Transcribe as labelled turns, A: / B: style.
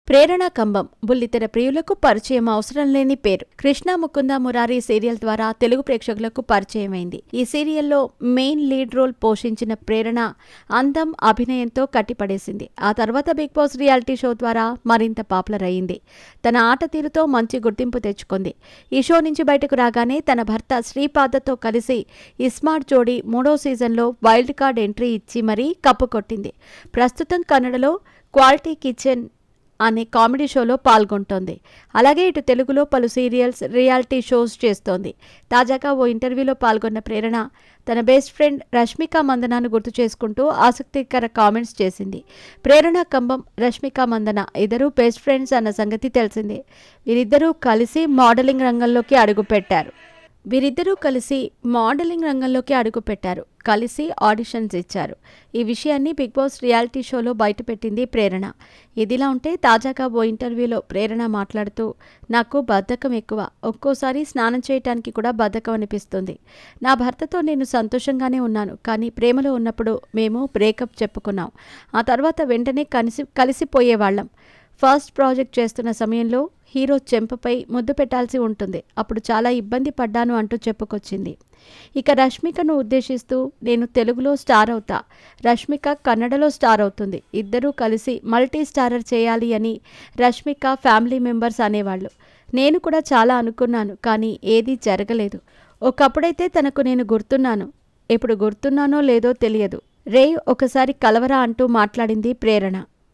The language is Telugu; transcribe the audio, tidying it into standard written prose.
A: ప్రేరణ కంబం బుల్లితెర ప్రియులకు పరిచయం అవసరం లేని పేరు. కృష్ణ ముకుంద మురారి సీరియల్ ద్వారా తెలుగు ప్రేక్షకులకు పరిచయమైంది. ఈ సీరియల్లో మెయిన్ లీడ్ రోల్ పోషించిన ప్రేరణ అందం, అభినయంతో కట్టిపడేసింది. ఆ తర్వాత బిగ్ బాస్ రియాలిటీ షో ద్వారా మరింత పాపులర్ అయింది. తన ఆట తీరుతో మంచి గుర్తింపు తెచ్చుకుంది. ఈ షో నుంచి బయటకు రాగానే తన భర్త శ్రీపాదతో కలిసి ఇస్మార్ట్ జోడీ 3వ సీజన్లో వైల్డ్ కార్డ్ ఎంట్రీ ఇచ్చి మరీ కప్పు కొట్టింది. ప్రస్తుతం కన్నడలో క్వాలిటీ కిచెన్ అనే కామెడీ షోలో పాల్గొంటోంది. అలాగే ఇటు తెలుగులో పలు సీరియల్స్, రియాలిటీ షోస్ చేస్తోంది. తాజాగా ఓ ఇంటర్వ్యూలో పాల్గొన్న ప్రేరణ తన బెస్ట్ ఫ్రెండ్ రష్మిక మందనాను గుర్తు చేసుకుంటూ ఆసక్తికర కామెంట్స్ చేసింది. ప్రేరణ కంబం, రష్మిక మందన ఇద్దరూ బెస్ట్ ఫ్రెండ్స్ అన్న సంగతి తెలిసిందే. వీరిద్దరూ కలిసి మోడలింగ్ రంగంలోకి అడుగుపెట్టారు. కలిసి ఆడిషన్స్ ఇచ్చారు. ఈ విషయాన్ని బిగ్ బాస్ రియాలిటీ షోలో బయటపెట్టింది ప్రేరణ. ఇదిలా ఉంటే తాజాగా ఓ ఇంటర్వ్యూలో ప్రేరణ మాట్లాడుతూ, నాకు బద్ధకం ఎక్కువ. ఒక్కోసారి స్నానం చేయటానికి కూడా బద్ధకం అనిపిస్తుంది. నా భర్తతో నేను సంతోషంగానే ఉన్నాను. కానీ ప్రేమలో ఉన్నప్పుడు మేము బ్రేకప్ చెప్పుకున్నాం. ఆ తర్వాత వెంటనే కలిసిపోయేవాళ్ళం. ఫస్ట్ ప్రాజెక్ట్ చేస్తున్న సమయంలో హీరో చెంపపై ముద్దు పెట్టాల్సి ఉంటుంది. అప్పుడు చాలా ఇబ్బంది పడ్డాను అంటూ చెప్పుకొచ్చింది. ఇక రష్మికను ఉద్దేశిస్తూ, నేను తెలుగులో స్టార్ అవుతా, రష్మిక కన్నడలో స్టార్ అవుతుంది. ఇద్దరూ కలిసి మల్టీ స్టారర్ చేయాలి అని రష్మిక ఫ్యామిలీ మెంబర్స్ అనేవాళ్ళు. నేను కూడా చాలా అనుకున్నాను, కానీ ఏదీ జరగలేదు. ఒకప్పుడైతే తనకు నేను గుర్తున్నాను. ఎప్పుడు గుర్తున్నానో లేదో తెలియదు. రే ఒకసారి కలవరా అంటూ మాట్లాడింది ప్రేరణ.